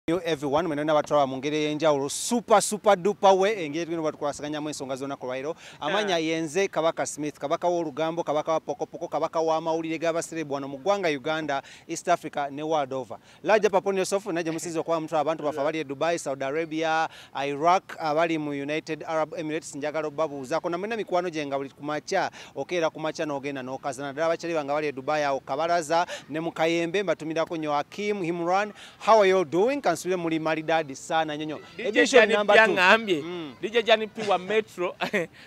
Everyone mwenena batwala mu ngeri y'enjawulo super duper we engeri twino batukwasaganya ensonga zonna ku lwairo amanya yenze kabaka Smith kabaka w'olugambo kabaka wa pokopoko kabaka wa mawulire g'abaserebu wano mu ggwanga Uganda East Africa ne world over laja paponi yosofu naje musizo kwa mtu abantu bafa bali Dubai Saudi Arabia Iraq abali mu United Arab Emirates njagalo babuuzako na mwena mikwano gye nga buli kumacha okera kumacha n'ogenda n'okazana ddala bachali banga bali Dubai awo kabalaza ne mu Kayembe mbatumirako nyo Hakim Himran. How are you doing? Kansule muri maridadi sana nyonyo. Edition number 2. DJ Jani P wa Metro.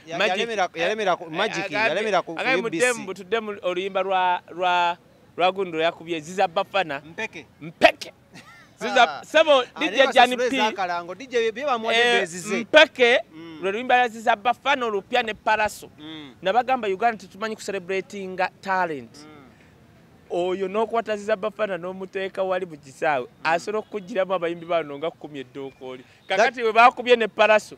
Yalemera magic yalemera ku BBC. Tudemu oluyimba lwa gundura yakubye ziza bafana. Mpeke. Ziza sebo DJ Jani P. Zakalango DJ biba mwade zize. Mpeke. Oluyimba ziza bafana olupya ne paraso. Nabagamba Uganda tumanyi ku celebrating talent. Oyo n'okwataziza bafana n'omuteeka wali mu kisaawe asobola okugiramu abayimbi bano nga 10 eddookoli kakati we baakubye ne paraso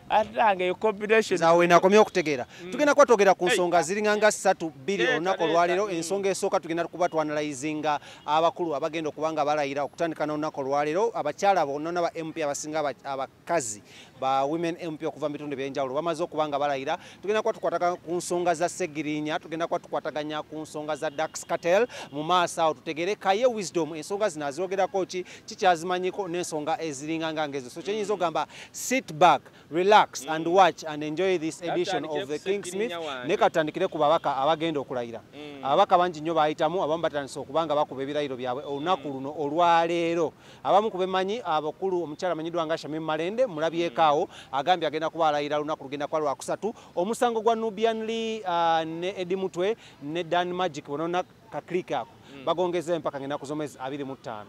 atange yo combination zawe nakomye okutegeera tugenda kwatogera ku nsonga ziringanga 3-2 olunaku olwaleero ensonga esooka tugenda kuba twanalizinga abakulu abagenda okubanga balayira okutandika n'olunaku olwaleero abakyala bonna n'aba MP abasinga abakazi ba women MP okuva mu bitundu by'enjawulo bamaze okubanga balayira tugenda kwatukwataganya ku nsonga za Ssegirinya tugenda kwatukwataganya ku nsonga za Dax Cartel mu maaso awo tutegere kaye wisdom ensonga zino azogerako ki kikyazimanyiko n'ensonga eziringanga ngezo so kyenyinza ogamba sit back relax and watch and enjoy this edition of the KingSmith nekatandikire ku babaka abagenda okulayira ababaka bangi nnyo bayitamu abamu batandise okubanga bakuba ebirayiro byabwe olunaku luno olwaleero abamu kubemanyi abakulu omukyala amanyiddwa nga Shamim Malende mulabyekaawo agambye agenda kuba alayira lunaku lugenda kwa lwakusatu omusango gwa Nubian Lee ne Eddie Mutwe ne Dan Magic bonona kaklika ako bagongeze mpaka ngenda kuzomezi 25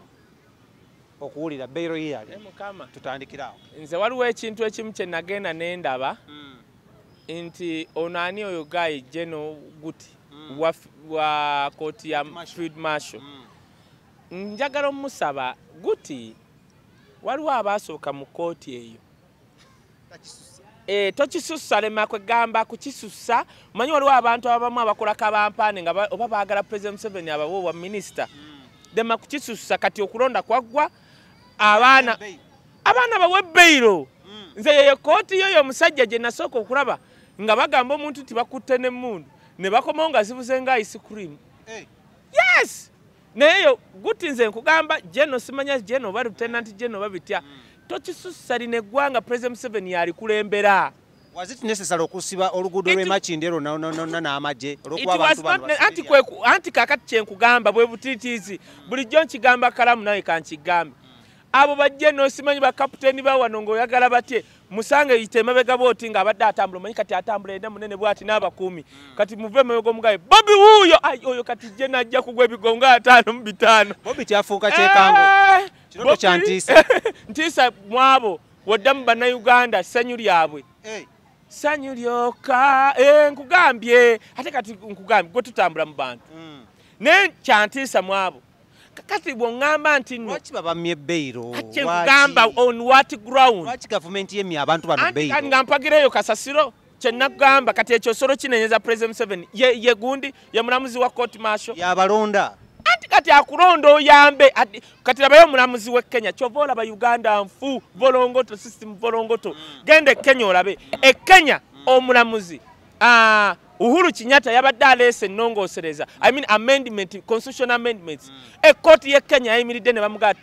okuwulira beero yali tutandikirawo nze waliwo ekintu ekimu kye nagenda n'endaba nti onaani oyo guy General Guti wa kooti ya Field Marshal njagala omusaba Guti waliwo abaasooka mu kooti eyo tokisussa lema kwegamba kukisussa manyi waliwo abantu abamu abakola kabampaane nga oba baagala President Museveni abawo wa minister dema kukisussa kati okulonda kwaggwa abaana bawe bbeiro nze yeyo kooti yoyo omusajja gye nasooka okulaba nga bagamba omuntu tibakutte n'emmundu ne bakomawo nga zibuze nga ice cream yes nayeyo Guti nze nkugamba General simanya General oba Lieutenant General oba bitya tokisussa lino eggwanga President Museveni yalikulembera was it necessary okusiba oluguudo lw'Emakindero n'amagye anti kakati kyenkugamba bwe butiitiizi bulijjo nkigamba kalamu naye kankigambe abo bajje n'osimanyi bakapiteeni bawano ng'oyagala batye musange yite emabega booti ng'abadde atambula omanyi kati atambula enda munene bw'ati n'abakuumi kati muve emabega omugaye Bobi wuuyo oyo kati jje najja kugwa ebigongo 5 mu 5 Bobi kyafuuka kyekango kiroto kya ntiisa ntiisa mwabo woddamu bannayuganda ssanyu lyabwe sanyu lyoka nkugambye ate kati nkugambye gwe tutambula mu bantu naye kyantiisa mwabo kakati bw'oŋŋamba nti nno lwaki babamye bbeiro nkugamba on what ground lwaki gavumenti yemye abantu bano bbeiro nga mpagireyo kasasiro kyenakugamba kati ekyo solo kinenyeza President Museveni ye gundi ye mulamuzi wa court martial yabalonda anti kati akulonda oyambe kati labayo omulamuzi w'e Kenya kyova olaba Uganda nfu volongoto system volongoto genda e Kenya olabe e Kenya omulamuzi Uhuru Kenyatta yabadde aleese ennongoosereza I mean amendment constitutional amendments ekkooti y'e Kenya yayimiridde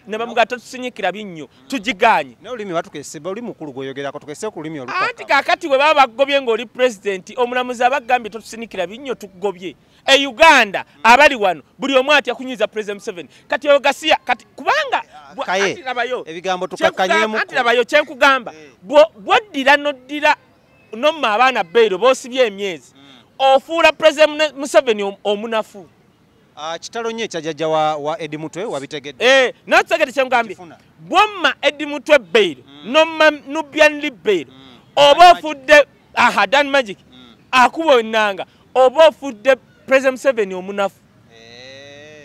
ne bamugaa totusinyikira binnyo tugiganye n'olulimi batukeseba oli mukulu gweyogerako tukese ku lulimi olukaka anti kaakati bwe baba bagobye ng'oli president omulamuzi abagambye totusinyikira binnyo tukugobye e Uganda abali wano buli omu atya kunyiza President Museveni kati oyo gasiya kati kubanga anti labayo ebigambo tukakkanyeemu anti labayo kyenkugamba bwoddira noddira nomma abaana bbeiro boosibye emyezi ofuula President Museveni omunafu kitalo nnyo ekyajjajja wa Eddie Mutwe wabitegedde nategedde kyengambye bwomma Eddie Mutwe bbeiro nomma Nubian Lee bbeiro oba ofudde Dan Magic akuba ennanga oba ofudde President Museveni omunafu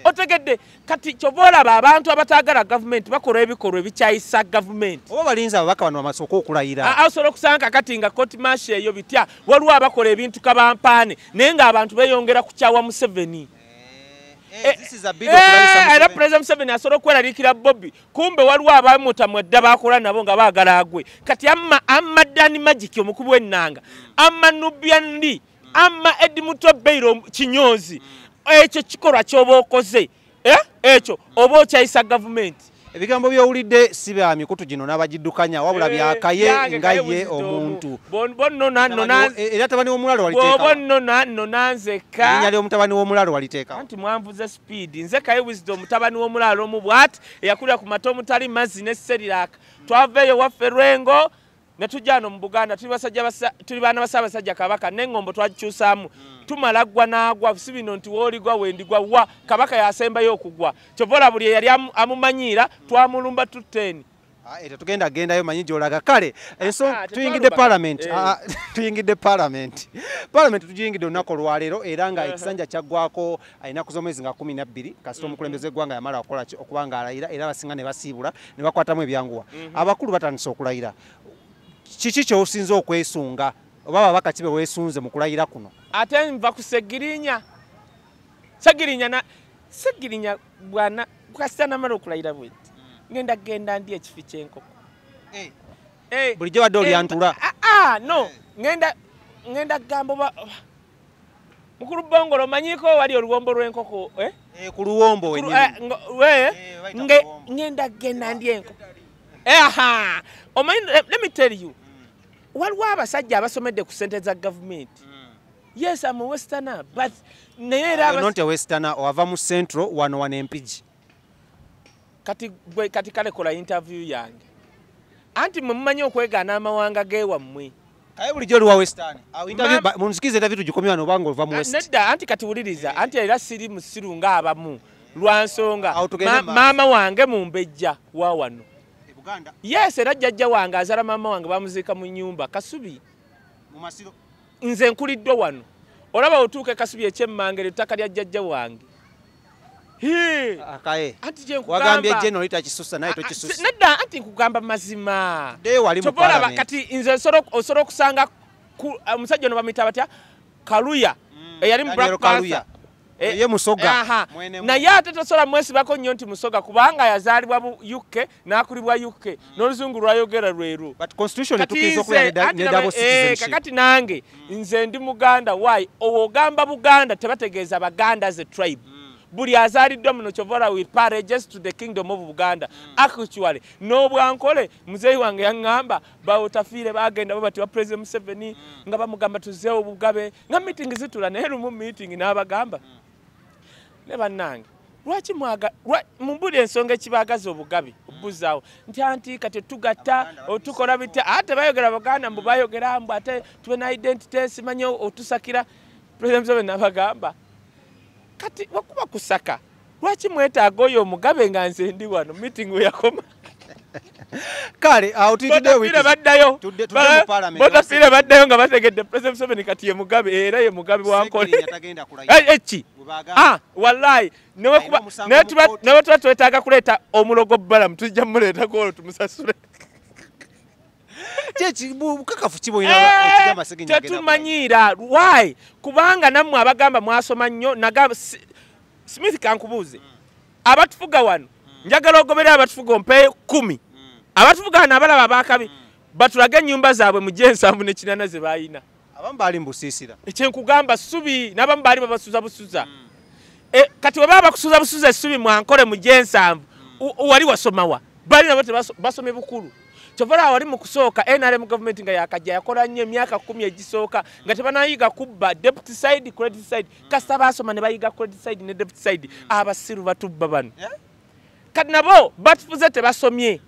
otegedde kati kyova olaba abantu abataagala gavumenti bakola ebikolwa ebikyayisa gavumenti oba balinza ababaka bano bamasooka okulayira osobola okusanga kati nga court martial eyo bitya waliwo abakola ebintu kabampaane naye ng'abantu beeyongera kukyawa Museveni era President Museveni asobola okweraliikira Bobi kumbe waliwo abamutamwedda bakola nabo nga baagala agwe kati amma Dani Magic omukubi w'ennanga amma Nubian Lee amma Edmuto Beiro Kinyozi ekyo kikolwa ky'oba okoze ekyo oba okyayisa gavumenti ebigambo by'owulidde si bya mikutu gino n'abagiddukanya wabula byakaye nga ye omuntu era tabani w'omulalo waliteeka linnya ly'omutabani w'omulalo waliteeka anti mwanvuze speed nze kaye wisdom mutabani w'omulalo omu bw'ati eyakulira ku mata omutali mazzi ne seriraka twaveeyo waffe Lwengo ne tujja mu Buganda tuli baana basabasajja Kabaka n'engombo twagikyusaamu tumala gwa n'agwa si bino nti wooligwa wendigwa wa Kabaka yasembayo okugwa kyovola buli eyali amumanyiira twamulumba tuteni era tugenda gendayo manyi gy'olaga kale tuyingidde parliament tugiyingidde olunaku olwaleero era nga ekisanja kyaggwako ennaku z'omwezi nga 12 kasita omukulembeze eggwanga yamala okuba nga alayira era abasinga ne basiibula ne bakwatamu ebyanguwa abakulu batandise okulayira kiki ky'osinza okwesunga oba babaka kibe weesunze mu kulayira kuno ate nva ku Ssegirinya bwana kasita namala okulayira bweti genda ndi ekifi ky'enkoko bulijjo wadde olyantula no ngenda gamba mukulu Bongolo omanyiko wali oluwombo lw'enkoko ku luwombo ngenda genda ndi enkoko let me tell you waliwo abasajja abasomedde ku ssente za gavumenti yes I'm a westerner but not a westerner ova mu central wano empigi kati kale kola interview yange anti mmumanyi okwegaana amawanga gewammwe kaye bulijjo oliwa western munzikize interview tugikomye wano obanga ova mu west nedda anti kati wuliriza anti era siri musiru ng'abamu lwansonga maama wange mumbejja wa wano yes era jjajja wange azala maama wange bamuziika mu nnyumba Kasubi nze nkuliddwa wano olaba otuuka Kasubi ekyemmangere ettaka lya jjajja wange wagambye ejjeno litakisusa naye tokisusa nedda anti nkugamba mazima kyobolaba kati nze osobola okusanga omusajja ono bamuyita batya Kaluya eyali mu Black Panther ye musoga naye ate tosobola mwesibako nnyo nti musoga kubanga yazaalibwa mu UK n'akulibwa UK n'oluzungu lwayogera lweru kakati nange nze ndi Muganda why ogamba Buganda tebategeeza Baganda as a tribe buli azaaliddwa muno kyovola we pages to the kingdom of Buganda actually n'obwankole muzeeyi wange yaŋŋamba bawutafiire bagenda bo bati wa President Museveni nga bamugamba tuzeewo Bugabe nga meeting zitula naye lumu meeting n'abagamba ne bannange lwaki mumbuli ensonga ekibaagaza obugabi obbuzaawo nti anti kati tugatta otukola bitya ate bayogera Baganda mbu bayogera mbu ate tube na identity simanyi otusakira President Museveni n'abagamba kati wakuba kusaka lwaki mwetaaga oyo omugabe nga nze ndi wano meeting we yakoma kale baddayo nga bategedde President Museveni kati ye mugabe era ye mugabe wankole eki wallahi naye tuba twetaaga kuleeta omulogo bbalamu tujja muleetako olwo tumusasule tetumanyiira why kubanga nammwe abagamba mwasoma nnyo nagamba Smith kankubuuze abatufuga wano njagala ogobere abatufuga ompe 10 abatufuga wano abalaba abakabi batulage ennyumba zaabwe mu G7 ne 8 ze bayina abamu baali mbusiisira ekyenkugamba Ssubi n'abamu baali babasuza busuza kati we baba bakusuza busuza Ssubi mwankole mu G7 wali wasomawa bali nabo tebasome bukulu kyovola wali mu kusooka NRM government nga yakajja yakola nnyo emyaka 10 egisooka nga tebanayiga kubba deputy side credit side kasita basoma ne bayiga credit side ne deputy side abasiru batubba bano kati nabo batufuze tebasomye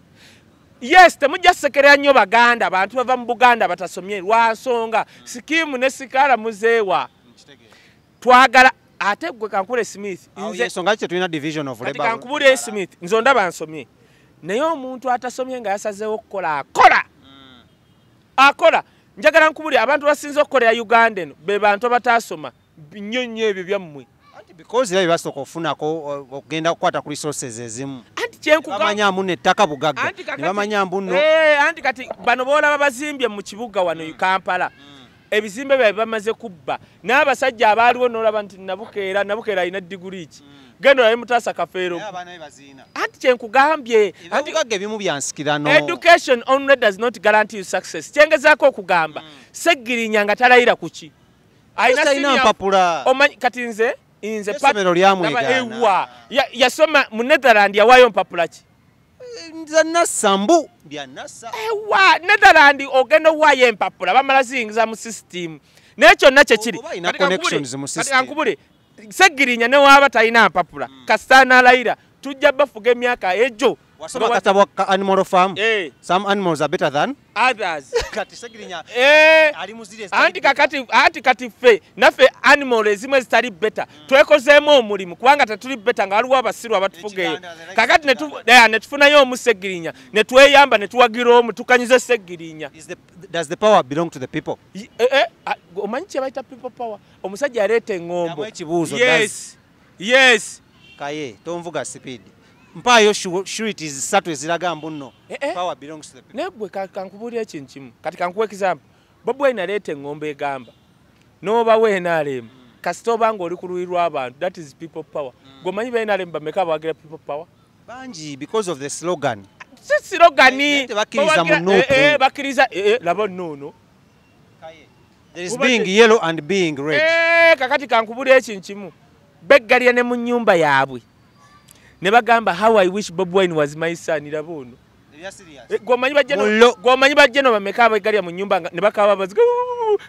yes temujja sekerera nnyo Baganda abantu bava mu Buganda batasomye lwansonga sikimu ne sikala muzeewa twagala ate gwe kankule Smith nze ensonga kye tulina division of labor kankubule Smith nze ndaba nsomye naye omuntu atasomye nga yasazeewo okukola akola njagala nkubulira abantu basinze okukolera Uganda eno be bantu abatasoma nnyo nnyo ebyo byammwe because era basooka ofunako okugenda kukwata ku resources ezimu anti bamanyamu nettaka bugagga ne bamanyamu nno anti kati bano boolaba bazimbye mu kibuga wano Kampala ebizimbe byabe bamaze kubba n'abasajja abaaliwo n'olaba nti nabukeera alina diguri ki gendo ya mutasa kafero anti kyenkugambye anti kage bimu byansikirano education only does not guarantee you success kyengezako okugamba Ssegirinya nga talayira kuki ayina mpapula omanyi kati nze somero lyamwegana yasoma mu Netherland yawayo mpapula ki nza nasambu bya nasa ewa Netherland ogenda wayo empapula bamala ziyingiza mu system nekyo nakyo kiri ina connections mu system ankubule Ssegirinya ne waba talina mpapula kasana alayira tujja bafuga emyaka ejo wasoma katabo ka animal farm some animals are better than others kati Ssegirinya ali muzire anti kati fe nafe animal ezimwe zitali better twekozeemo omulimu kubanga tetuli better nga waliwo abasiru abatufugeyo kakati netufunayo omu Ssegirinya netweyamba netuwagira omu tukanyize Ssegirinya. Does the power belong to the people? Omanyi kye bayita people power omusajja yaleeta eŋŋombo yes kaye tonvuga speed mpayo surety zisatu eziraga mbuno power belongs to the people. Negwe kankubuulira ekintu kimu kati kankuwa example Bobi Wine aleeta eŋŋombo egamba n'oba weenaalemu kasita oba ng'oli ku luyi lw'abantu that is people power. Gwomanyi beenaalemu bameka abawagira people power bangi because of the slogan silogani bakiriza munuku bakiriza labo nono there is being yellow and being red kakati kankubulira ekintu kimu beggalya ne mu nnyumba yaabwe ne bagamba how I wish Bobi Wine was my son labo ono gwomanyi bajjeno bameka abeggalya mu nnyumba ne bakaba baziga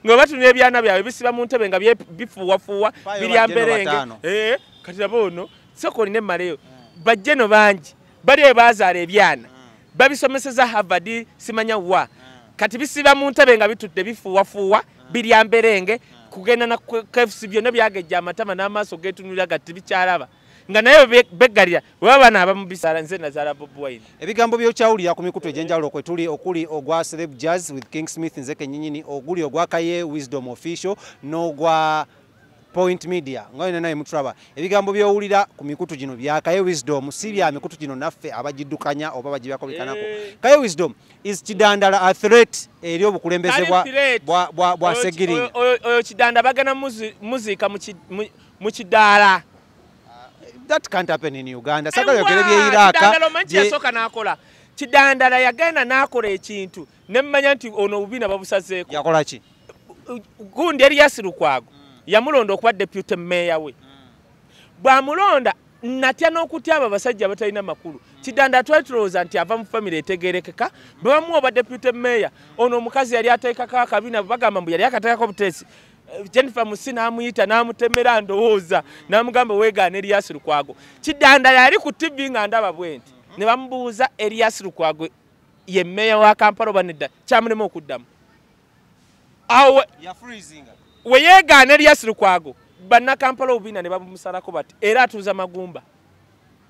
nga batuna ebyana byabwe bisiba mu ntebe nga bifuwafuwa biryamberenge kati labo ono soko line maleyo bajjeno bangi bali bazaala ebyana babisomeseza Harvard simanya wa kati bisiba mu ntebe nga bitudde bifuwafuwa biryamberenge kugenda na KFC byonna byagejja amatama n'amaaso getunulira gati bikyalaba nga naye beggalira baba naaba mu bisala nze nazaala Bobi Wine. Ebigambo byokyawulira ku mikutu egyenjawulo kwe tuli okuli ogwa Celeb Jazz with KingSmith nze kennyini oguli ogwa Kaye Wisdom Official n'ogwa Point Media ngoyina naye mutulaba ebigambo byowulira ku mikutu gino bya Kaye Wisdom si bya mikutu gino naffe abagiddukanya oba bagibakobikanako. Kaye Wisdom is kidandala a threat eri obukulembeze bwa Ssegirinya oyo kidanda bagana muzika mu kidaala. That can't happen in Uganda. Saka yogere bye Iraka. Yasoka nakola. Kidandala yagenda nakola ekintu. Nemmanya nti ono ubina babusazeeko. Yakola ki? Gundi eri Yasirukwago. Yamulonda okuba deputy mayor we. Bwamulonda natya n'okutya abasajja batalina makulu. Kidanda twetulooza nti ava mu family etegerekeka. Bwamu oba deputy mayor. Ono omukazi yali ateekako akabina bagamba mbu yali akateekako buteesi. Jennifer Musina amuyita namutemera ndowooza namugamba weegaana Elias Lukwago. Kidanda yali ku TV nga ndaba bwenti ne bamubuuza Elias Lukwago ye meya wa Kampala banedda kyamulema okuddamu awe ya freezinga we yeegaana Elias Lukwago banna Kampala obina ne bamusalako bati era atuuza magumba.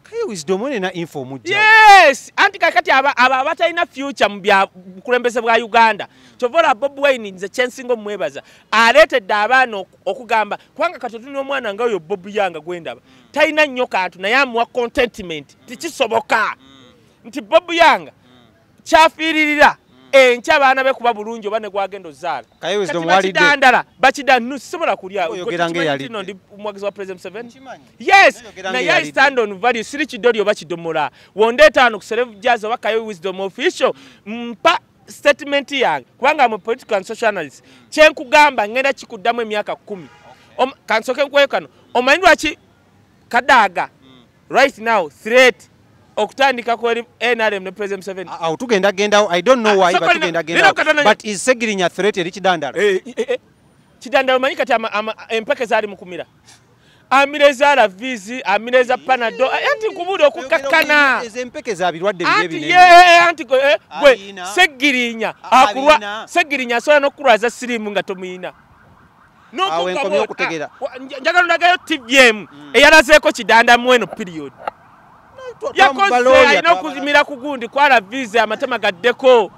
Kaye Wisdom na info mujja. Yes, anti kakati aba batalina future mu bya bukulembeze bwa Uganda. Chovola Bobi Wine nze kyensingo mwebaza. Aletedde abaana okugamba kwanga katotuni omwana nga oyo Bobi yanga gwendaba. Talina nnyo kantu naye amuwa contentment. Tikisoboka. Nti Bobi yanga kyafiiririra enkya abaana be kuba bulungi oba ne gwagendo zaala. Kaye Wisdom walidde. Bakidandala bakidanu sisobola kulya. Oyogeranga yali. Ndi mwagizi wa President 7. Yes, na ya stand on value siri kidoli oba kidomola. Wondeeta ano ku Celeb Jazz oba Kaye Wisdom Official mpa statement yange kubanga mu political and social analyst kyenkugamba ngenda kikuddamu emyaka 10. Kansoke nkweyo kano omanyi lwaki Kadaga right now threat okutandika ko NRM ne President 7 tugenda I don't know why but tugenda but is Ssegirinya threat eri kidandala kidandala omanyi kati empeke zaali mukumira amireza vizi amireza panado anti nkubude okukakkana empeke za birwadde bibye anti gwe Ssegirinya akulwa Ssegirinya asobola n'okulwaza sirimu nga tomuyina njagala ndagayo TVM eyalazeeko kidanda mweno period yakoze alina okuzimira ku gundi kwala viza amatema gaddeko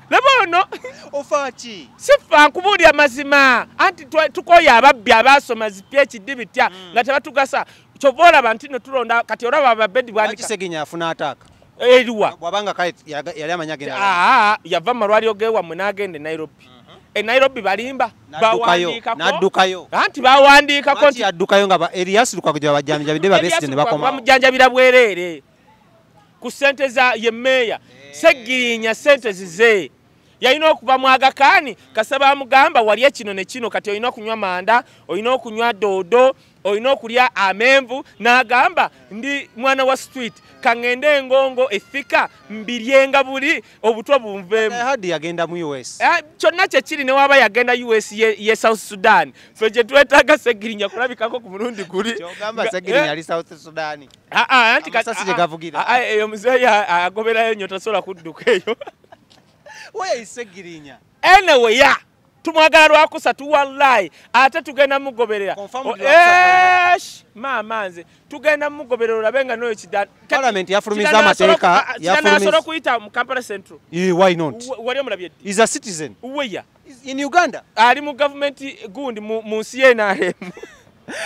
lebono ofaki sifa nkubuulira mazima anti tukoya ababbi abasoma zi PhD bitya nga tebatugasa kyova olaba nti ne tulonda kati olaba ababedi bwanika Ssegirinya afuna ataka eriwa bwabanga kale yali amanya genda yava malwaliro gewammwe n'agende Nairobi Nairobi balimba n'addukayo anti bawandiikako nti addukayo nga Elias Lukwago bajjanjabidde ba Besigye ne bakoma bamujjanjabira bwereere ku ssente za ye meeya Ssegirinya ssente zize yalina okuva mu Agakaani Kasaba amugamba walya kino ne kino kati olina okunywa manda olina okunywa doodo olina okulya amenvu n'agamba ndi mwana wa street kaŋŋende engongo effika mbiryenga buli obutwa bunveemu hadi yagenda mu US kyonna kyekiri ne waba yagenda US ye South Sudan fe gye twetaaga Ssegirinya kulabikako ku mulundi guli kyogamba Ssegirinya ali South Sudan anti amasasi gye gavugira eyo muzeeyi agoberayo nnyo tasobola kudduka eyo Where is Ssegirinya? Anyway, tumwagala lwakusatu wallahi ate tugenda mugoberera mamanze tugenda mugoberera olabenga noyo kidani Parliament yafulumiza amateeka yafulumiza kuyita mu Kampala Central. Why not? Wali omulabye is a citizen Where? in Uganda ali mu government gundi mu nsi yenaalemu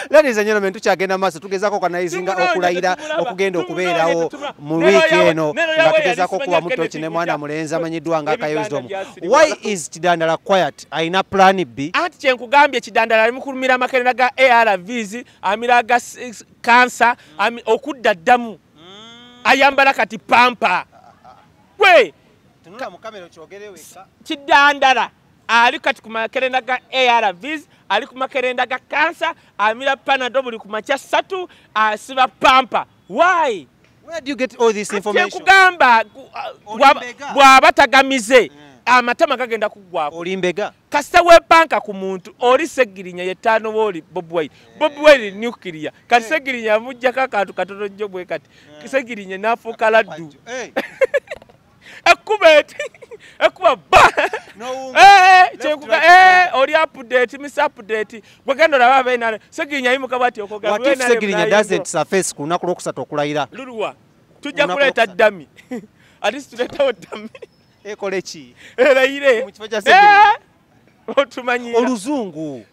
Ladies and gentlemen, tukyagenda maaso tugezaako kanayizinga okulayira okugenda okubeerawo mu wiiki eno nga tugezaako okuba mutoki ne mwana mulenzi amanyiddwa nga Kayozdomu. Why is Kidandala quiet? Ayina plan B? Anti kyenkugambye Kidandala ali mu kulumira amakerenda ga ARVs, amira ga cancer, okudda ddamu. Ayambala kati pampa. We tunula mu kamera okyogere weka. Kidandala ali kati ku makerenda ga ARVs, ali ku makerenda ga cancer, amira panado buli ku makya 3 asiba pampa. Why? Where do you get all this information? Kugamba bwaba tagamize amatama gagenda kugwako. Olimbega. Kasita wepanka ku muntu oli Ssegirinya ye ttaano woli Bobi Wine. Bobi Wine nuclear. Kati Ssegirinya amujjako akantu katono nnyo bwe kati. Ssegirinya n'afuuka laddu. Ekubeti. Ekuba ba. Oli update, miss update. Gwegendo laba bena Ssegirinya yimuka bwati okoga. What if Ssegirinya doesn't surface ku lunaku lwokusatu okulayira? Lulwa. Tujja kuleeta ddami. Ati tuleetawo ddami. Ekole ki? Erayire. Mu kifo kya Ssegirinya. Otumanyira. Oluzungu.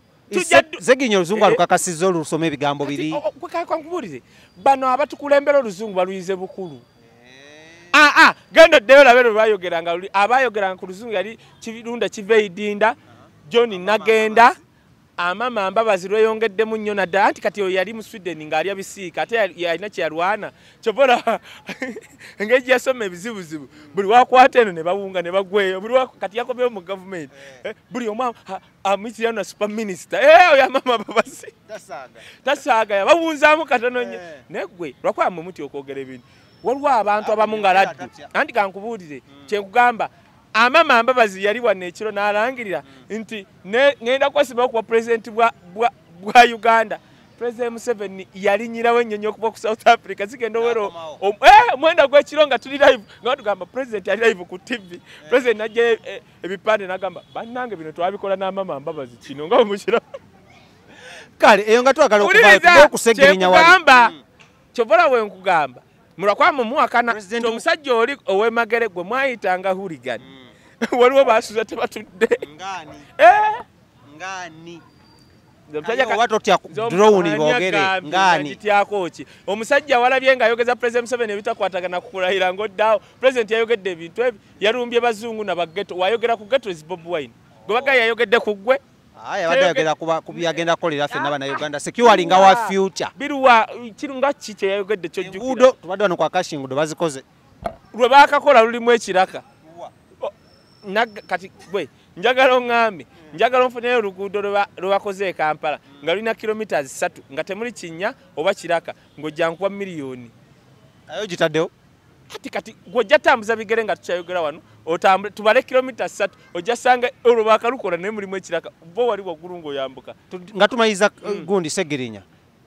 Ssegirinya oluzungu alukakasizza olusoma ebigambo biri. Kwekakwankubuulire. Bano abatukulembera oluzungu baluyize bukulu. Genda ddeyo labe lwe bayogeranga abayogeranga ku luzungu yali Kibirunda Kiveidinda John Nagenda amama Mbabazi lweyongeddemu nnyo naddala anti kati oyo yali mu Sweden ng'alya bisiika ate yalina kyeyalwana kyobora engeri yasoma ebizibuzibu buli wakwata eno ne bawunga ne bagweyo buli kati yakomyewo mu gavumenti buli omu amuyitirayo na super minister oyo amama Mbabazi tasaaga yabawunzaamu katono nnyo naye gwe lwakuba mumuti okwogera ebintu waliwo abantu abamu nga laddu anti kankubuulire kyenkugamba amama Mbabazi yali wano ekiro n'alangirira nti ngenda kwesibawo kuba pulezidenti bwa Uganda. President Museveni yalinyirawo ennyonyi okuva ku South Africa zigenda owero omwenda gw'ekiro nga tuli live nga tugamba president ali live ku TV. President najja ebipande n'agamba bannange bino twabikola n'amama Mbabazi kino nga mukira kale eyo nga twagala okuvayo ku Ssegirinya wali kyovola we nkugamba mulakwa mumuwakana omusajja oli ow'emagere gwe mwayitanga hooligan waliwo baasuza tebatudde ngani watotya drone boogere ngani kityako ki omusajja walabye ng'ayogeza President Museveni ebitakwatagana kukulayira ng'oddaawo President yayogedde ebintu ebyo yalumbye bazungu na baggeto wayogera ku ghetto is Bobi Wine gwe baga yayogedde ku gwe abadde yayogera ku byagenda kukolera ffenna bana Uganda security nga wa future biruwa kirunga ki kye yayogedde kyojjukira tubadde wano kwa kashingudo bazikoze lwe baakakola lulimu ekiraka kati gwe njagala oŋŋambe njagala onfuneyo oluguudo lwe bakoze e Kampala nga lulina kilometers 3 nga temuli kinnya oba kiraka ng'ojja nkuwa miliyoni ayo gitaddewo kati gw'ojja tambuza bigere nga tukyayogera wano otambule tubale kilometers 3 ojja sanga olwo baakalukola naye mulimu ekiraka bo wali waggulu ng'oyambuka nga tumayiza gundi Ssegirinya.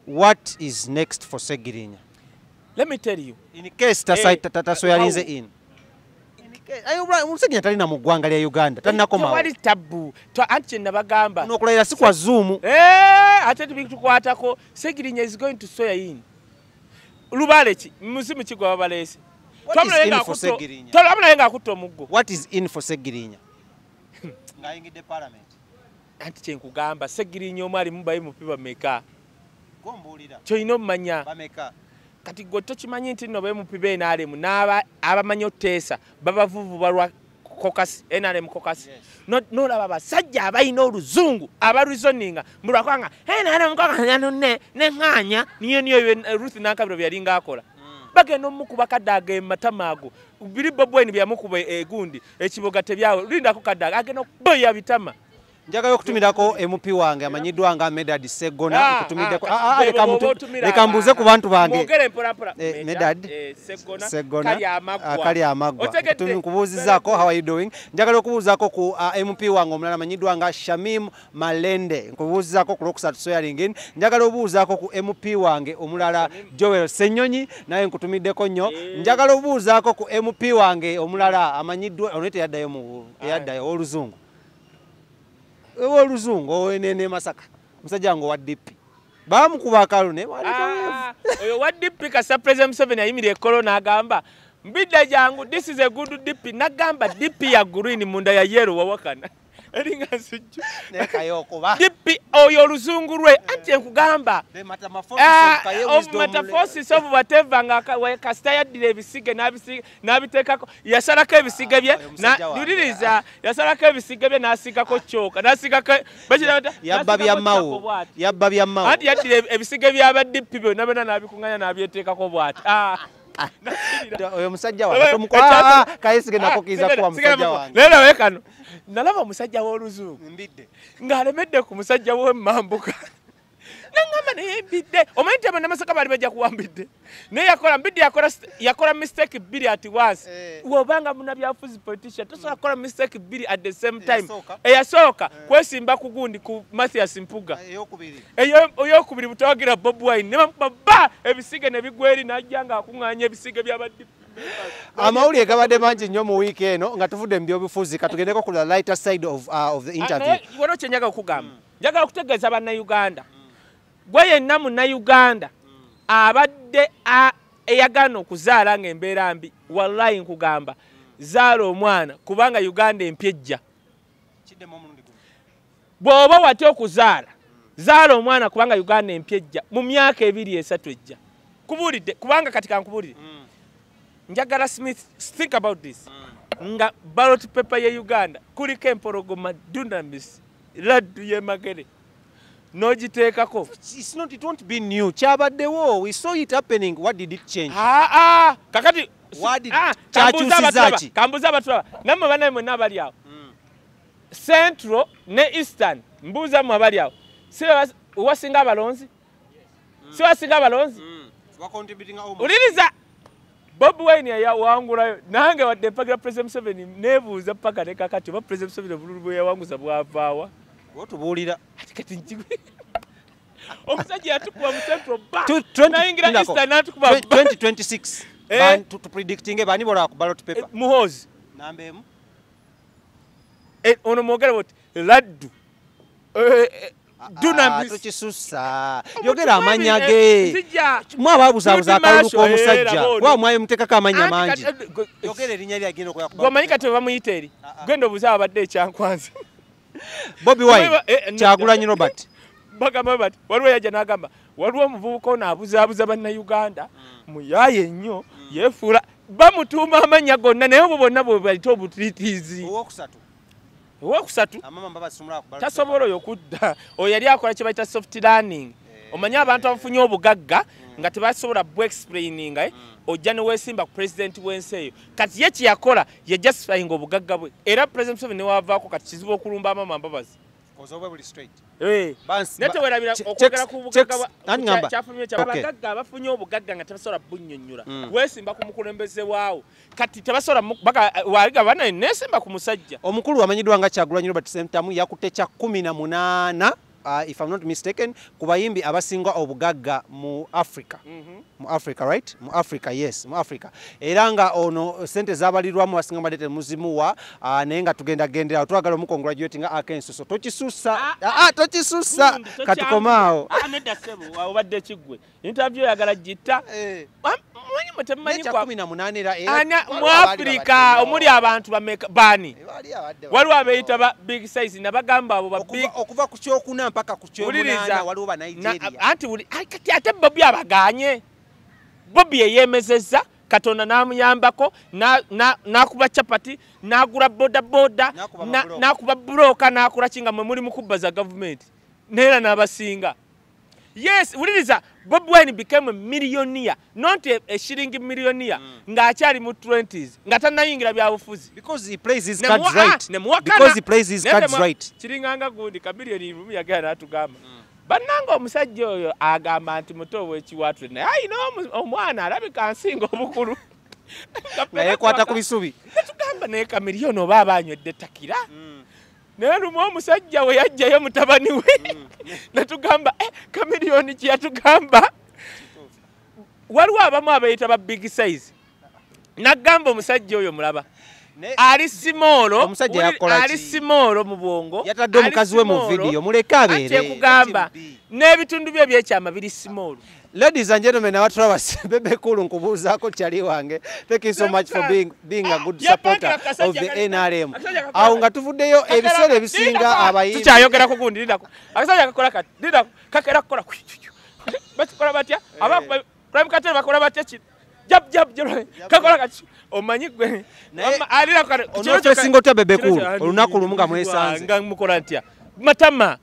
What is next for Ssegirinya? Let me tell you in case tasoyalinze in Ssegirinya talina mu ggwanga lya Uganda talinakomawo wali tabu anti kye nabagamba n'okulayira si kwa Zoom ate tubitukwatako Ssegirinya is going to swear in lubale ki muzimu kigwa babaleese twamulaye ng'akutta omuggo. What is in for Ssegirinya? Ng'ayingidde Parliament. Anti kyenkugamba Ssegirinya omu ali mubayi mupiba meka gombuulira kyolina omumanya bameka kati gwe tokimanyi nti nno bemupiba enaalemu n'abamanyi oteesa babavuvu balwa caucus NRM caucus no laba basajja abayina oluzungu abaruzoninga mulwakwanga NRM caucus ne nganya niyo Ruth Nankabiro byalinga akola bagenda omukuba kadaga ematamago biri Bobi byamukuba egundi ekiboga tebyawe linda ko kadaga agenda boya bitama njagayo okutumirako MP wange amanyiddwa nga Medad Segona okutumiddeko leka mbuuze ku bantu bange Medad Segona kali amagwa kubuuzizaako how are you doing njagala okubuuzaako ku MP wange omulala amanyiddwa nga Shamim Malende nkubuuzizaako ku Lwokusatu Swearing njagala obuuzaako ku MP wange omulala Joel Senyonyi naye nkutumiddeko nnyo njagala obuuzaako ku MP wange omulala amanyiddwa onete yaddayo oluzungu oluzungu nene Masaka musajja ngo wa DP bamukuba akalune oyo wa DP kasa President Museveni ayimire corona agamba mbidda jangu this is a good DP nagamba DP ya green munda ya yellow wawakana eringa sijju nekayokuba DP oyo oluzungu lwe ati enkugamba metaphorsis of whatever nga kasita yaddira ebisige n'abiteekako yasalako ebisige bye nuliriza yasalako ebisige bye n'asigako kyoka n'asigako yabba byammawo ati yaddira ebisige by'aba DP byonna byonna n'abikunganya n'abyeteekako bw'ati oyo musajja wange kayesige nakokiza kuwa musajja wange lero wekano nalaba omusajja w'oluzungu ng'alemedde ku musajja w'emmambuka nangamba naye mbidde omanyi nti Namasaka bali bajja kuwambidde naye yakola mistake bbiri at once wobanga munnabyafuzi politician tosobola kukola mistake bbiri at the same time eyasooka kwesimba ku gundi ku Mathias Mpuga eyokubiri butawagira Bobi Wine ne bamukuba ebisige ne bigweri n'ajja ng'akuŋŋaanya ebisige by'abadde amawulire gabadde mangi nnyo mu wiiki eno nga tuvudde mu byobufuzi katugendeko ku the lighter side of the interview wano kye njagala okugamba njagala okutegeeza bannayuganda gwe yenna munnayuganda abadde eyagana okuzaala ng'embeera mbi wallahi nkugamba zaala omwana kubanga Uganda empyejja bw'oba watya okuzaala zaala omwana kubanga Uganda empyejja mu myaka 2-3 ejja kubuulidde kubanga kati kankubulire njagala Smith think about this nga ballot paper ye Uganda kuliko empologoma dunamis laddu ye magere nogiteekako it won't be new kyabaddewo we saw it happening what did it change kakati kyakyusizaki kambuza abatulaba nammwe banaye mwenna abali awo central ne eastern mbuuza mmwe abali awo wasinga abalonzi si wasinga abalonzi uliriza Bobi Wine yawangulayo nange wadde mpagira President Museveni nebuuza paka ne kakati oba President Museveni obululu bwe yawanguza bwavaawa otubuulira ati kati njigwe omusajja yatukuba mu central nayingira eastern natukuba 2026 to predicting bani bola ku ballot paper muhozi namba emu ono mwogere boti laddu tukisusa yogera amanya ge mwababuzabuza akalulu k'omusajja wamwaye muteekako amanya mangi yogera erinnya lyagenda okuyakuba gwomanyi kati bamuyita eri genda obuze abadde ekyankwanza Bobi Wine Kyagulanyi Robert bagamba bati waliwo yajja n'agamba waliwo omuvubuka ono abuzaabuza bannayuganda muyaaye nnyo yeefuula bamutuuma amanya gonna naye obwo bonna bwe balita obutiitiizi owokusatu tasobola oyo okudda oyo yali akola kye bayita soft learning omanyi abantu abafunye obugagga nga tebasobola bwexplaininga ojja ne weesimba ku president w'ensi eyo kati ye kyeyakola ye justifying obugagga bwe era President Museveni ne wavaako kati kizibu okulumba amama mbabazi naye tewerabira okwogera ku bugagga kyafulumye kyabagagga abafunye obugagga nga tebasobola bunnyonnyola weesimba ku mukulembeze waawo kati tebasobola waliga banaye neesimba ku musajja omukulu amanyiddwa nga Kyagulanyi Robert Sentamu yakutte kya 18 if I'm not mistaken ku bayimbi abasinga obugagga mu Africa mu Africa right mu Africa yes mu Africa era nga ono sente zabalirwamu basinga badete muzimuwa naye nga tugenda gendera twagala mu congratulate nga akensuso tokisusa tokisusa katukomaawo nedda sebo obadde kigwe interview yagala jitta mwanyi mutemanyi kwa 18 mu Africa omuli abantu bani waliwo abeeyita ba big size nabagamba abo ba big okuva ku kyokuna mpaka ku kyomunana waliwo ba Nigeria anti kati ate Bobi abaganye Bobi yeyemezezza Katonda namuyambako nakuba chapati nagura boda nakuba broka nakula kinga mwe muri mukubaza government nera nabasinga. Yes, uliriza Bobi Wine became a millionaire, not a shilling millionaire. Nga achari mu 20s. Nga tanayingira bya bufuzi. Because he plays his cards right. Because he plays his cards right. Chiringanga gundi kabirioni ibumi yagana atugamba. Bananga omusajja oyo agamba nti muto wekiwatule naye ayina omwana alabika nsinga obukulu. Naye kwata ku bisubi. Tugamba naye kamiliyoni oba abanywedde takira. Naye lumu omusajja we yajjayo mutabani we natugamba kamiliyoni kye yatugamba waliwo abamu abayita ba big size. Nagamba omusajja oyo mulaba ali simolo mu bwongo yatadde omukazi we mu video muleka abeere kugamba n'ebitundu bye byekyama biri simolo. Ladies and gentlemen, our Travis Bebe Kulu Nkubuzaako Chali wange. Thank you so much for being a good supporter of the NRM. Awo nga tuvuddeyo ebiseera ebisinga abayimbi. Tukyayogera ku gundi ndako. Akasajja kakola kati. Ndako kakera kola. Bakikola batya? Aba prime katera bakola batya ki? Jab kakola kati. Omanyi gwe. Alira kati. Ono singo ta Bebe Kulu. Olunaku lumu nga mwesanze. Nga mukola ntya. Matama.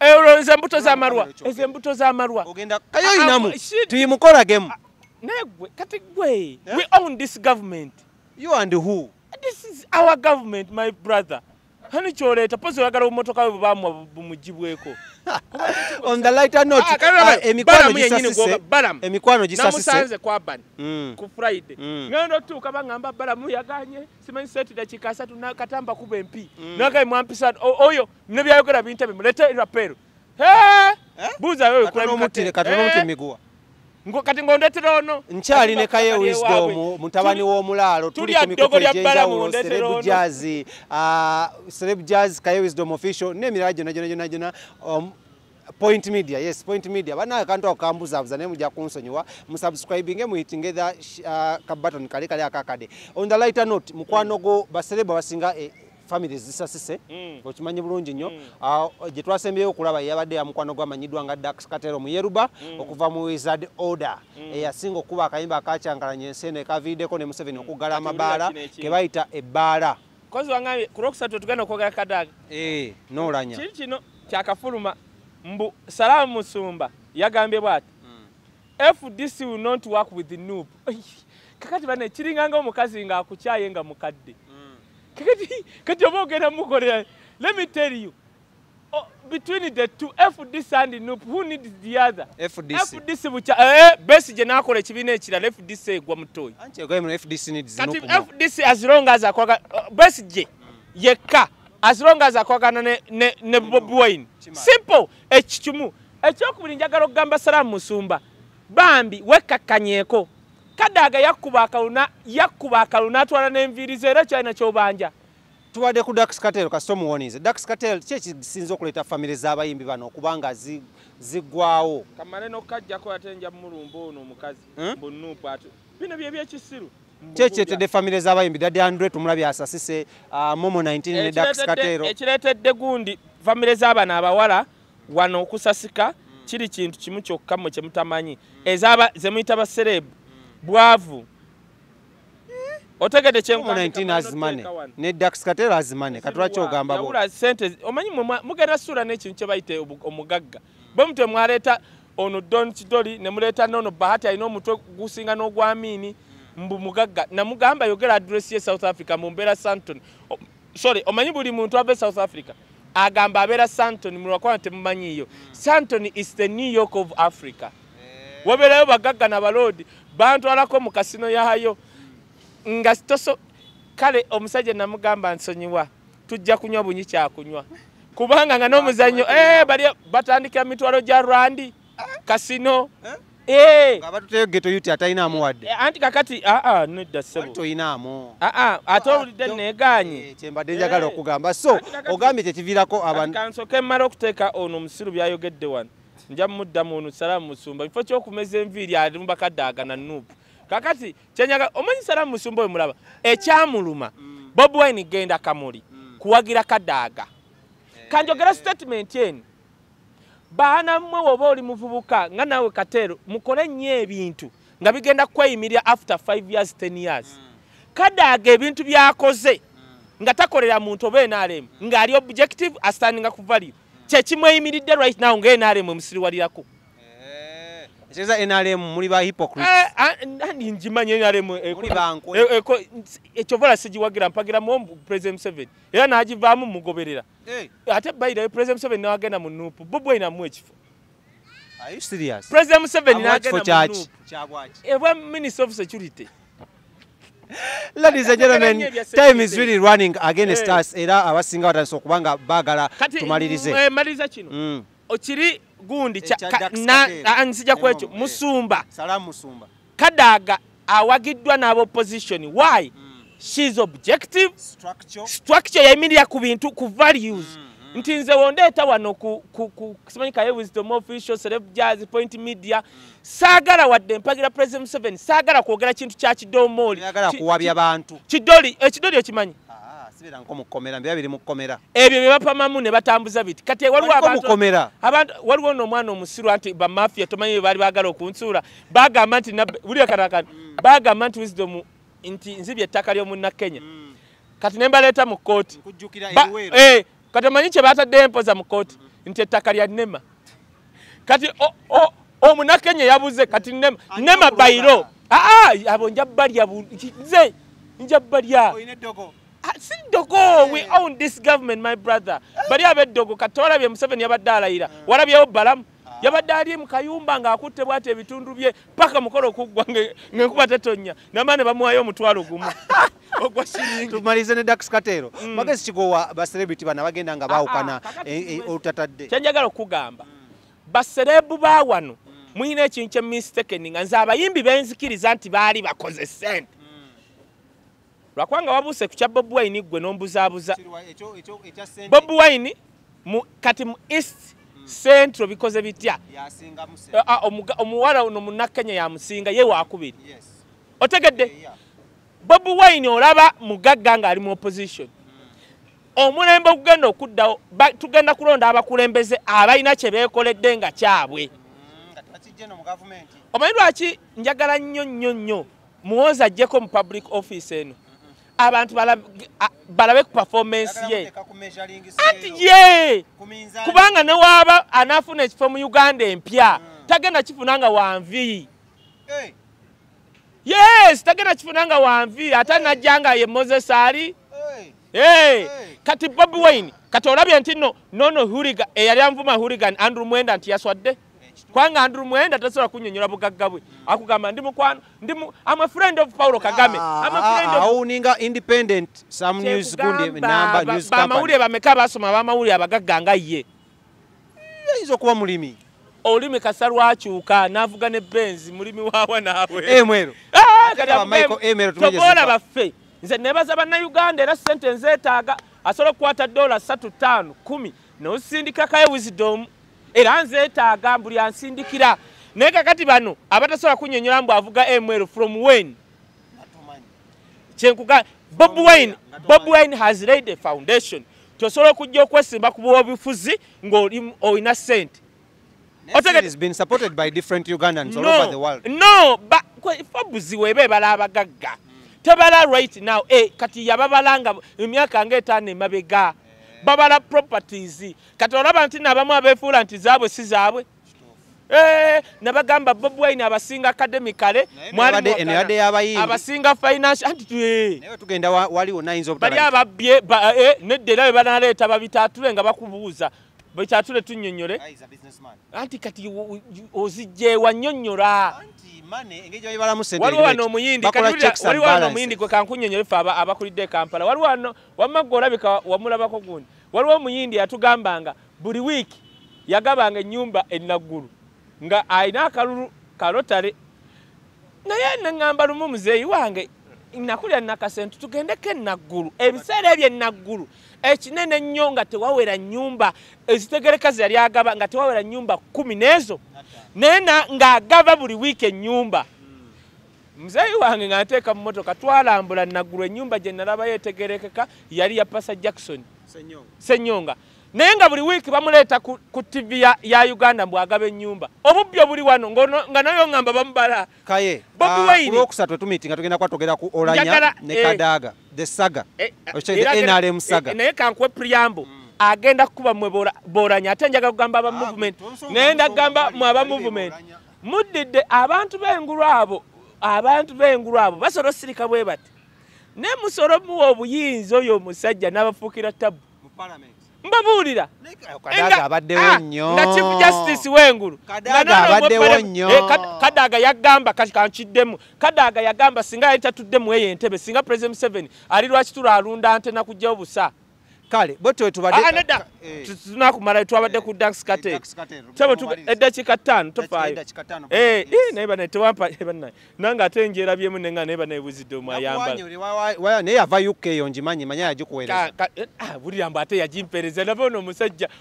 Euro mbuto za marwa. Eze mbuto za marwa. Ogenda kayo inamu. Tuyimukola gemu. Negwe kati gwe. We own this government. You and who? This is our government, my brother. Hani choleta pozo yagala umotoka we bamu bumujibweko. On the lighter note, emikwano gisasise. Namusanze kwa ban. Ku Friday. Ngendo tu kabangamba balamu yaganye. Simanyi seti da chikasa tunakatamba kuba MP. Naga mwampisa oyo mnebyayogera bintabe mulete rapero. Buza wewe kula mutire katono muti migua. Kati ngondetera ono nkyali ne kaye wisdom mutabani w'omulalo tuli ku mikono gy'enjawulo Celeb Jazz kaye wisdom official n'emirala gyonna Point Media, yes, Point Media. Bana akantu akambuzabuza ne mujja kunsonyiwa musubscribing muhitinge ka button kali akakade. On the lighter note, mukwano go baseleba basinga families zisasise okimanyi bulungi nnyo gye twasembyeyo okulaba yabadde yamukwano gwamanyidwa nga Dax Katero mu Yeruba okuva mu Wizard Order eyasinga okuba akayimba akacyangalanya ensene kaviideko ne Museveni okugala amabaala ke bayita ebbaala kozi wangaye ku Lwokusatu tugenda okwogera kadaga noolanya kino kyakafuluma mbu Salamu Musumba yagambye bwati FDC will not work with the noob kakati bane kiringanga omukazi nga akukyaye nga mukadde Kati obogera mukolera. Let me tell you. Between the two, FDC and NUP, who needs the other? FDC bucha Besigye nakola ekibina ekirala FDC egwa mutoyi. Anti egwa FDC needs NUP. Kati FDC as long as akwaga Besigye yekka as long as akwagana ne Bobi Wine. Simple ekichumu. Ekyokubiri njagala okugamba Salamu Musumba. Bambi wekakanyeko. Kadaga yakuba akaluna atwala n'enviirizo era kyalina kyobanja. Tuwadde ku Dax Katero kasito muwonize. Dax Katero ki ekisinza okuleeta famire z'abayimbi bano okubanga ziggwawo? Kamale n'okajjako ate nja mulumba ono omukazi bonnuupu ate. Bino bye byekisiru. Ki ekireetedde famire z'abayimbi Daddy Andre tumulabye asasise Momo 19 ne Dax Katero? Ekireetedde gundi famire z'abana abawala wano okusasika kiri kintu kimu kyokka mwe kye mutamanyi. Ezaba ze muyita ba Celeb bwavu otegede kyenko 19 azimane ne Dax Katero azimane katwaki ogamba bo yawula sente omanyi mugenda sura n'ekintu kye bayite omugagga bwe mutwe mwaleeta ono Don Chidoli ne muleeta nono Bahati alina omutwe gusinga n'ogwamini mbu mugagga namugamba yogera address ye South Africa mu mbeera Santon sorry omanyi buli muntu abe South Africa agamba abeera Santon mulwakwana temumanyiyo Santon is the New York of Africa waberayo bagagga na balodi bantu alako mu kasino yahayo nga sitoso kale omusajja namugamba nsonyiwa tujja kunywa bunyi kya kunywa kubanga nga n'omuzannyo bali batandika mitwalo gya rwandi kasino abatuteyo geto yuti atayinaamu wadde anti kakati nedda ssebo toyinaamu ate owulidde neeganye kyembadde njagala okugamba so ogambye kyekiviirako abantu kansoke mmala okuteeka ono omusiru byayogedde wano nja muddamu ono Salamu Musumba bifo ky'okumeza enviiri ali mu bakadaaga na nuupu kakati kyenyaga omanyi Salamu Musumba oyo mulaba ekyamuluma Bobi Wine genda kamuli kuwagira kadaaga kanjogera statement eni baana mmwe oba oli muvubuka nga nawe Katero mukole nnyo ebintu nga bigenda kweyimirira after 5 years 10 years Kadaga ebintu byakoze nga takolera muntu oba NRM nga ali objective astandinga ku value kye kimweyimiridde right now nga NRM emusiriwalirako Cheza NRM muri ba hypocrite njimanye NRM echovola sijiwagira mpagira mu President 7 era najivaamu mugoberera ate bayira President 7 nawagenda mu nupu Bobi ina mwechifo. Are you serious? President 7 nawagenda mu nupu Chabwachi Minister of Security. Ladies and gentlemen, time is really running against us. Era abasinga bataso kubanga bagala tumalirize. Maliza kino. Okiri gundi ansija kwecho Musumba. Salamu Musumba. Kadaga awagiddwa na opposition. Why? She's objective. Structure ya media ku bintu ku values. Ntinze wondeta wano ku simanyika ye wisdom official Celeb Jazz Point Media sagala wadde mpagira President 7 sagala kwogera kintu kya kidomoli sagala kuwabya abantu kidoli okimanyi sibira nko mukomera mbya biri mukomera ebyo bye bapamamu ne batambuza biti kati waliwo abantu waliwo no mwana omusiru anti ba mafia tomanyi bali bagala okunsura bagamba nti buli karakana bagamba nti wisdom nti nzibye ettaka lyo munna Kenya kati nembaleta mu court kujjukira eruwero kati manyi kye batadde empoza mu kooti nti ettaka lya Nema kati omunakenya yabuze kati Nema bayiro abo njabbalya nze njabbalya si dogo we own this government my brother bali abeddogo kati walabye Museveni yabadde alayira walabyewo Balamu yabadde ali mu kayumba ng'akutte bwate ebitundu bye paka mukolo okuggwa ng'enkuba tetonya namaane bamuwayo omutwalo gumu tumalize ne Dax Katero magezi kigowa ba celebrity bana bagenda nga baawukana otatadde kyanjagala okugamba ba celeb ba wano muyina ekintu kye mistaken nga nze abayimbi benzikiriza nti baali bakoze sente lwakwanga wabuuse ku kya Bobi Wine gwe n'ombuzaabuza Bobi Wine kati mu East Central bikoze bitya omuwala ono munnakenya yamusinga ye wakubiri otegedde Bobi Wine olaba mugagga nga ali mu opposition omulembe okugenda okuddawo tugenda kulonda abakulembeze abalina kye beekoledde nga kyabwe omanyi lwaki njagala nnyo muwoza ajjeko mu public office eno abantu balabe ku performance ye ati ye kubanga ne waaba anafuna ekifo mu Uganda empya tagenda kifunanga wanvi yes tagenda kifunanga wanvi ate najjanga ye Moses ali kati Bobi Wine kati olabye nti nono huriga eyali anvuma hurigan Andrew Mwenda nti yaswadde kwanga Andrew Mwenda tasobola kunnyonnyola bugagga bwe akugamba ndi mukwano I'm a friend of Paulo Kagame I'm a friend of owninga independent some news gundi number news company bamawulire bameka basoma bamawulire abagagga nga ye izo kuba mulimi olimi kasalwakyuka navuga ne Benz mulimi waawa naawe mwero kati Michael tobola baffe nze nebaza banna Uganda era sente nzeetaaga asobola okukwata $3 5 10 n'osindika kaye wisdom era nzeetaaga mbuli ansindikira naye kakati bano abatasobola kunnyonnyola mbu avuga mwero from when kyenkuga Bobi Wine has laid a foundation tosobola okujja okwesimba ku bwobufuzi ng'oli olina sente It has been supported by different Ugandans all over the world. No, but Fobuzi webe bala abagagga. Tebala right now, kati yababalanga emyaka nga 5 mabega. Babala properties. Kati olaba nti nabamu abefuula nti zaabwe si zaabwe. Nabagamba Bobi Wine abasinga academically, mwali enade yabayimbi. Abasinga financial anti newe tugenda waliwo nines of bali ababye neddera banaleeta babitatule nga bakubuuza. Bachatule tunnyonnyole anti kati ozijje wannyonnyola anti mane engeje babala mu sente waliwo wano omuyindi kati waliwo wano omuyindi gwe kankunnyonnyole fa abakulidde Kampala waliwo wano wamaggo olabika wamulabako gundi waliwo omuyindi yatugambanga buli wiiki yagabanga ennyumba ennaggulu nga ayina akalulu kalotale naye nangamba lumu muzeeyi wange nakulya nakasentu tugendeko ennaggulu ebiseera ebyo ennaggulu ekinene nnyo nga tewawera nnyumba ezitegereka ze yali agaba nga tewawera nnyumba 10 n'ezo naye ng'agaba buli wiiki ennyumba muzeeyi wange nga nteeka mu motoka twalambula naggulu ennyumba gye nalaba yeetegerekeka yali ya Pasa Jackson Senyonga naye nga buli wiiki bamuleeta ku TV ya Uganda mbwagaba ennyumba obubbi obuli wano nga nayo ngamba bamubala kaye Bobi Wine olwokusatu tumiitinga tugenda kwatogera ku Olanya ne Kadaaga the saga NRM saga naye kankwe preamble agenda kuba mwe Boranya ate njaga kugamba aba movement naye ndagamba mwe aba movement muddidde abantu b'engulu abo basobola osirika bwe bati ne musolo muwa obuyinza oyo omusajja n'abafuukira tabu mu parliament mbabuulira Kadaaga abaddewo nnyo nga chief justice w'engulu Kadaaga abaddewo nnyo Kadaaga yagamba kankiddemu Kadaaga yagamba singa yali tatuddemu eyo entebe singa President Museveni ali lwaki tulaalunda ante na kujjawo busa kale bwetwe tubadde tunakumala twabadde ku Dax Cartel eddakiika 5 tofaayo naye bana tewampa bana nange ate njerabyemu nenga naye bana ebuzidde omwayambala naye yava UK eyo ngimanyi manya yagikuweereza bulira mbu ate yagimpeereza nava ono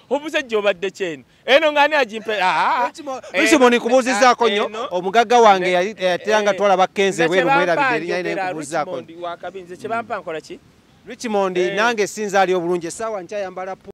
omusajja obadde kyeno eno ngaani agimpeereza Richmond kubuuzizaako nnyo omugagga wange yateranga twalaba Kenze bweru mwerabidde erinnya linekubuuzizaako wakabinze kye bampa nkola ki Richmond nange sinza ali obulungi essaawa nkyayambala